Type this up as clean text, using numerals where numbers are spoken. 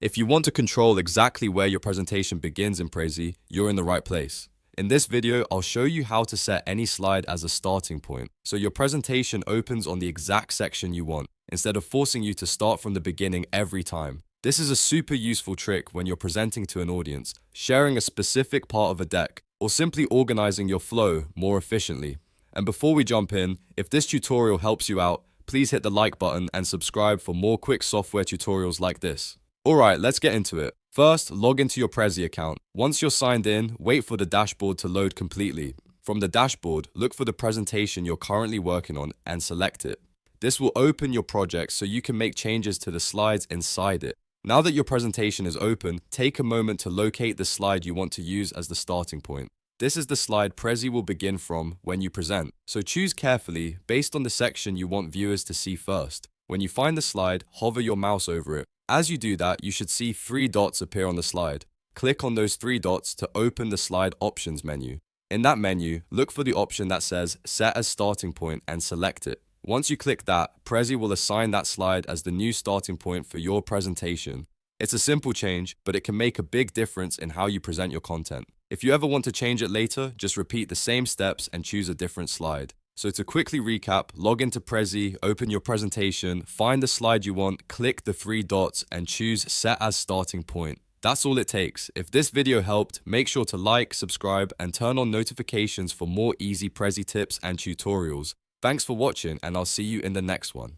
If you want to control exactly where your presentation begins in Prezi, you're in the right place. In this video, I'll show you how to set any slide as a starting point, so your presentation opens on the exact section you want, instead of forcing you to start from the beginning every time. This is a super useful trick when you're presenting to an audience, sharing a specific part of a deck, or simply organizing your flow more efficiently. And before we jump in, if this tutorial helps you out, please hit the like button and subscribe for more quick software tutorials like this. Alright, let's get into it. First, log into your Prezi account. Once you're signed in, wait for the dashboard to load completely. From the dashboard, look for the presentation you're currently working on and select it. This will open your project so you can make changes to the slides inside it. Now that your presentation is open, take a moment to locate the slide you want to use as the starting point. This is the slide Prezi will begin from when you present, so choose carefully based on the section you want viewers to see first. When you find the slide, hover your mouse over it. As you do that, you should see 3 dots appear on the slide. Click on those 3 dots to open the slide options menu. In that menu, look for the option that says Set as Starting Point and select it. Once you click that, Prezi will assign that slide as the new starting point for your presentation. It's a simple change, but it can make a big difference in how you present your content. If you ever want to change it later, just repeat the same steps and choose a different slide. So to quickly recap, log into Prezi, open your presentation, find the slide you want, click the 3 dots and choose Set as Starting Point. That's all it takes. If this video helped, make sure to like, subscribe and turn on notifications for more easy Prezi tips and tutorials. Thanks for watching and I'll see you in the next one.